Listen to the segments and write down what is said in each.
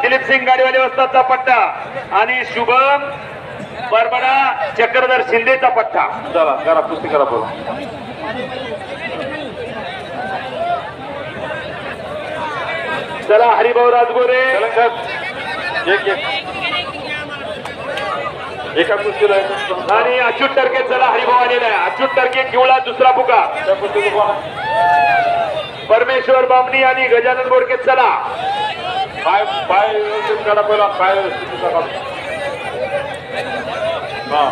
दिलीप सिंग गाडीवाले वस्तादचा पट्टा आणि शुभम बरबडा चक्रधर शिंदेचा पट्टा. चला करा कुस्ती करा बोला. चला हरिभाऊ राजगोरे एका कुस्तीला आणि अच्युत टर्के. चला हरिभाऊ आलेला आहे. अच्युत टर्के किवळा दुसरा पुकार. त्या कुस्तीला परमेश्वर बामणी आणि गजानन बोडके. चला पाय पाय व्यवस्थित करा पहिला. पाय व्यवस्थित करा. हा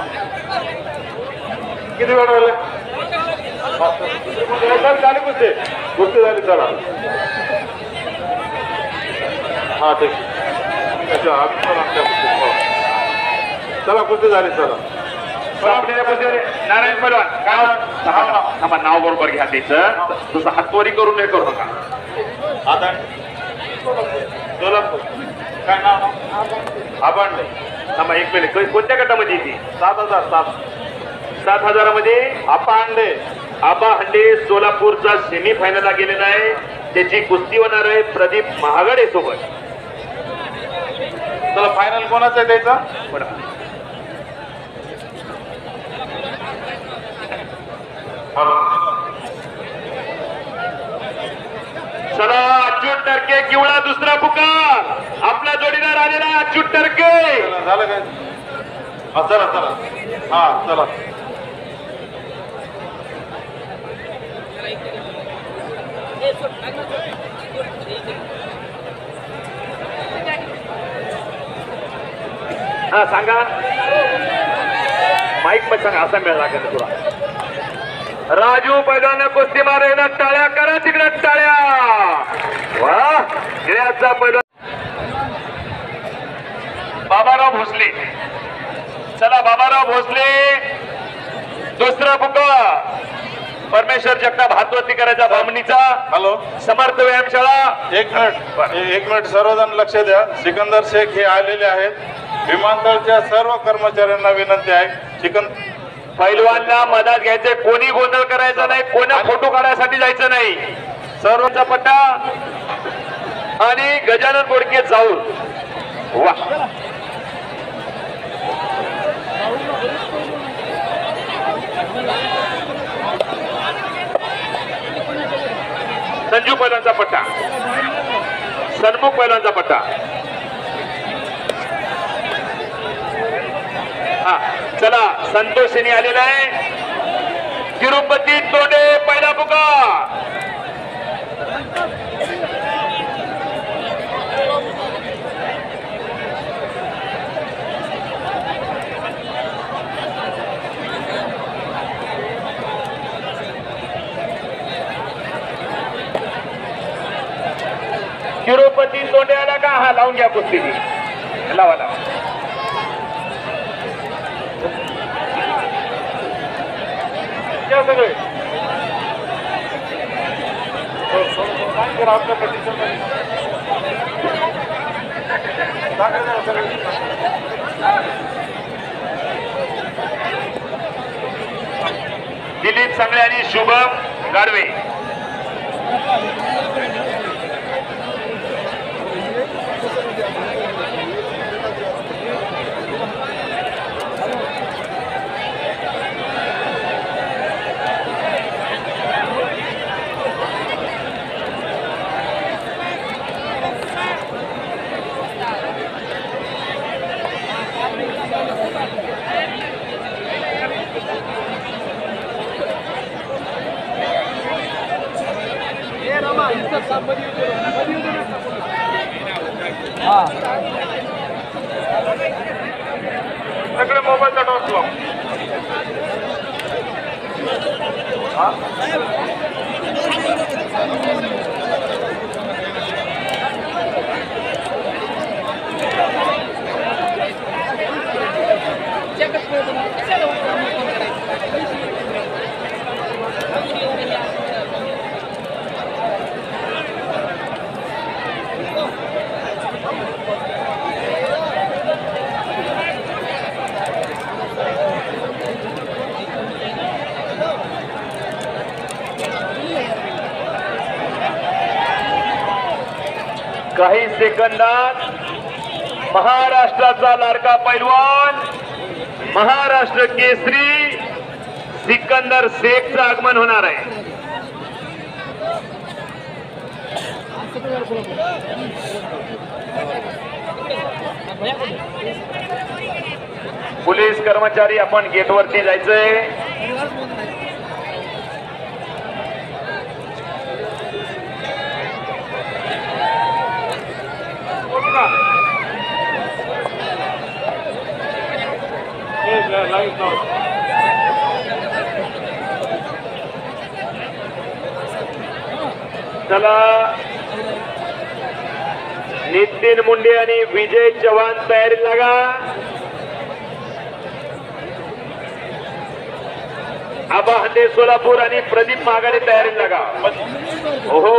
किती वेळ राहिले? झाली कुस्ती. कुस्ती झाली. चला हा ठीक. चला कुस्ती झाली. चला नारायण पैलवान काय नाव बरोबर घ्या त्याचं. तुझं हातवारी करून हे करू नका. आता सोलापूर काय नाव? आबांडे. थांबा एक मिनिट. कोणत्या गटामध्ये येते? 7,000. 7,000 मध्ये आबांडे. आबा हंडे सोलापूरचा सेमी फायनलला गेलेला आहे. त्याची कुस्ती होणार आहे प्रदीप महागडे सोबत. चला फायनल कोणाचा आहे त्याचा? चला अच्युत टर्के किवळा दुसरा पुकार. आपला जोडीदार आलेला आहे अच्युत टर्के. झालं काय? हा चला चला. हा चला हा सांगा. माईक मध्ये सांगा. असा मेळ लागेल तुला. राजू पैलवान कुस्ती मारायला टाळ्या करा. तिकडे टाळ्या. वा गिळ्याचा पैलवान बाबाराव भोसले. चला बाबाराव भोसले दुसरा पुकार. परमेश्वर जगताप हातवरती करायचा बामणीचा. हॅलो समर्थ व्यायामशाळा. एक मिनिट सर्वजण लक्ष द्या. सिकंदर शेख हे आलेले आहेत. विमानतळच्या सर्व कर्मचाऱ्यांना विनंती आहे. पैलवानला मदत घ्यायचे. कोणी गोंधळ करायचा नाही. कोणा फोटो काढायसाठी जायचं नाही. सर्वचा पट्टा आणि गजानन बोडके जाऊन. वा संजू पैलवानचा पट्टा. सन्मुख पैलवानचा पट्टा. हा चला संतोषिनी आलेला आहे. तिरुपती तोडे पहिला पुकार. तिरुपती तोंडे आला का? हा लावून घ्या कुस्ती. लावा लावा. सगळे दिलीप सांगळे आणि शुभम गाडवे. सगळे मोबाईलचा टॉस लाव. काही सेकंदात महाराष्ट्राचा लाडका पैलवान महाराष्ट्र केसरी सिकंदर शेखचं आगमन होणार आहे. पोलीस कर्मचारी आपण गेटवरती जायचंय. चला नितीन मुंडे आणि विजय चव्हाण तयारी लागा. आबा हंडे सोलापूर आणि प्रदीप माघारे तयारी लागा. ओहो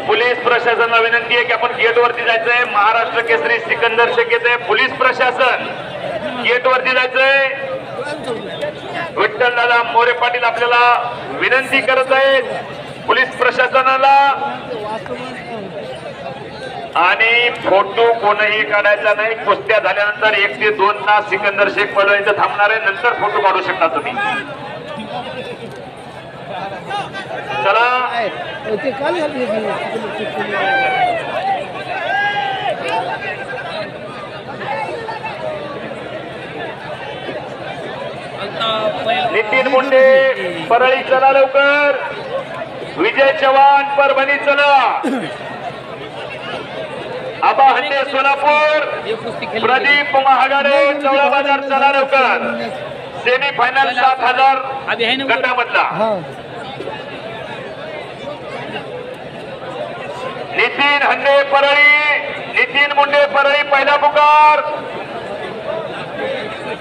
पोलीस प्रशासनाला विनंती आहे की आपण गेट वरती जायचंय. महाराष्ट्र केसरी सिकंदर शेख येते. पोलीस प्रशासन गेट वरती जायचंय. विठ्ठलदादा मोरे पाटील आपल्याला विनंती करत आहेत पोलीस प्रशासनाला. आणि फोटो कोणही काढायचा नाही. कुस्त्या झाल्यानंतर 1 ते 2 तास सिकंदर शेख पैलवान इथं थांबणार आहे. नंतर फोटो काढू शकता तुम्ही. चला नितीन मुंडे परळी चला लवकर. विजय चव्हाण परभणी चला. आबा हंडे सोलापूर प्रदीप महागाडे चौळा बाजार चला लवकर. सेमी फायनल 7,000 गटामधला नितीन हंडे परळी. नितीन मुंडे परळी पहिला पुकार.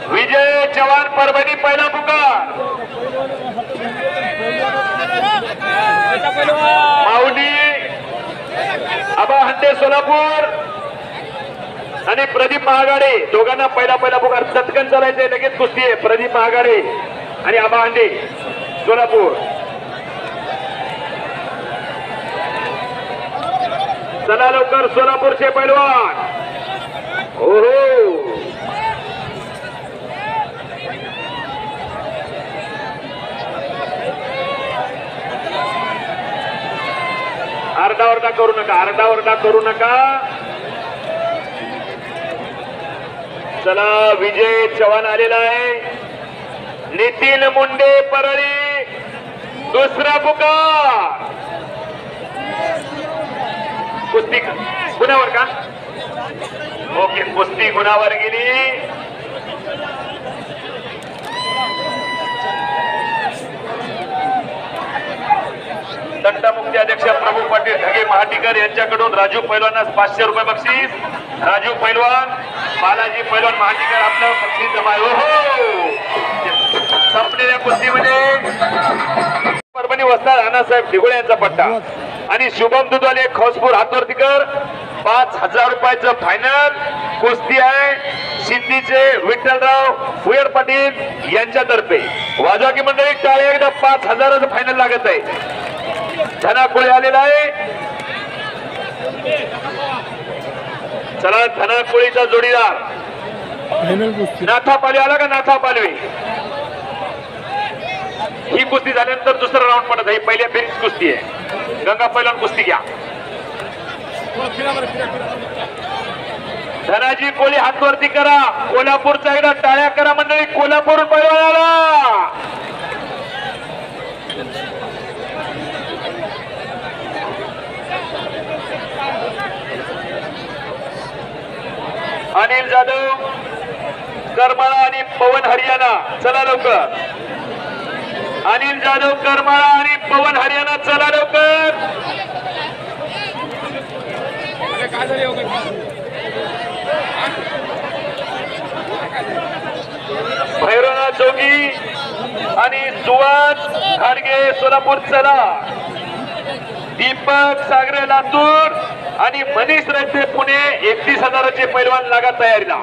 विजय चव्हाण परभणी पहिला पुकार. माऊली आबा हंडे सोलापूर आणि प्रदीप महागाडे दोघांना पहिला पुकार. चटकन चालायचे. लगेच कुस्ती आहे. प्रदीप महागाडे आणि आबा हंडे सोलापूर. चला लवकर सोलापूरचे पैलवान. ओहो आरडाओरडा करू नका. आरडाओरडा करू नका. चला विजय चव्हाण आलेला आहे. नितीन मुंडे परळी दुसरा पुकार. कुस्ती गुणावर का? ओके कुस्ती गुणावर गेली. दंडमुक्ती अध्यक्ष प्रभू पाटील ढगे महाटिकर यांच्याकडून राजू पैलवानास 500 रुपये बक्षीस. राजू पैलवान बालाजी पैलवान महाटिकर आपलं बक्षीस जमा. ओहो संपलेल्या कुस्तीमध्ये परभणी वस्ताद अण्णासाहेब ढिगोळे यांचा पट्टा आणि शुभम दुधवाले खौसपूर हातवर्तीकर 5,000 रुपयाचं फायनल कुस्ती आहे. सिद्धीचे विठ्ठलराव फुयर पाटील यांच्यातर्फे. वाजवा की मंडळी टाळ्या. एकदा 5,000चं फायनल लागत आहे. धनाकुळे आलेला आहे. चला धनाकुळीचा जोडीदार नाथा पालवे आला का? नाथा पालवे. ही कुस्ती झाल्यानंतर दुसरा राऊंड पडत आहे. पहिल्या फेरीच कुस्ती आहे. गंगा पैलवान कुस्ती घ्या. धनाजी कोळी हातवरती करा. कोल्हापूरचा एकदा टाळ्या करा मंडळी. कोल्हापूर पैलवान आला. अनिल जाधव करमाळा आणि पवन हरियाणा चला लवकर. अनिल जाधव करमाळा आणि पवन हरियाणा चला लवकर. भैरवनाथ जोगी आणि सुवास खाडगे सोलापूर चला. दीपक सागरे लातूर आणि मनीष रस्ते पुणे 31,000चे पैलवान लागा तयारीला.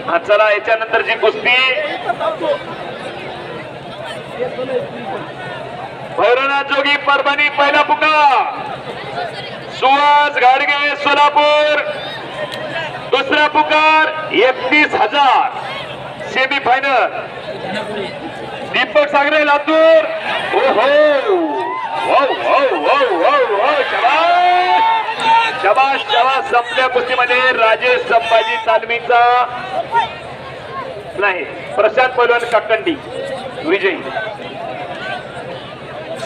हा चला याच्यानंतरची कुस्ती भैरवनाथ जोगी परभणी पहिला पुकार, सुहास गाडगे सोलापूर दुसरा पुकार 31,000 सेमी फायनल, दीपक सागरे लातूर. शबाश शबाश. संपल्या कुस्तीमध्ये राजेश संभाजी तालमीचा नाही प्रशांत पैलवान काकंडी विजयी.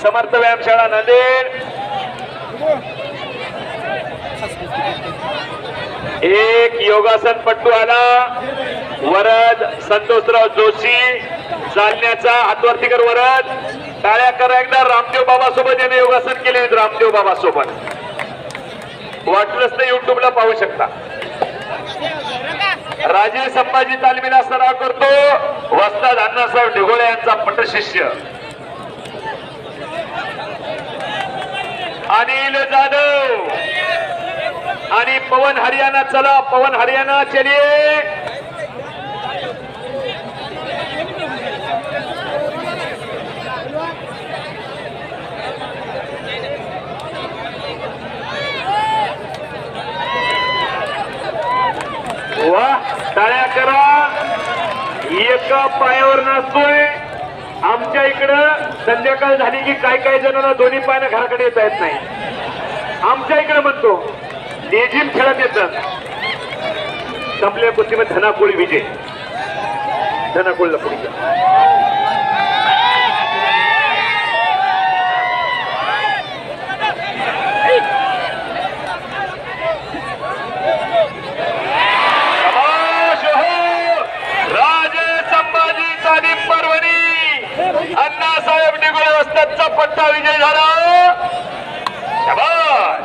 समर्थ व्यायामशाळा नांदेड. एक योगासन पट्टू आला, वरद संतोषराव जोशी चालण्याचा हातवरतीकर वरद. टाळ्या करा एकदा रामदेव बाबा सोबत याने योगासन केले. रामदेव बाबा सोबत वाटलंच तर युट्यूबला पाहू शकता. राजे संभाजी तालमीला सराव करतो वस्ताद अण्णासाहेब ढिगोळे यांचा पटशिष्य अनिल जाधव आणि पवन हरियाणा. चला पवन हरियाणा चलिए. वा टाळ्या करा. एका पायावर नाचतोय. आमच्या इकडं संध्याकाळ झाली की काही जणांना दोन्ही पायानं घराकडे येता येत नाही. आमच्या इकडे म्हणतो लेझिम खेळत येतात. संपल्या कुस्तीमध्ये धनाकोळी विजय. धनाकोळीला पुढे अण्णासाहेब निगुळे वस्तादचा पट्टा विजय झाला. शाबास.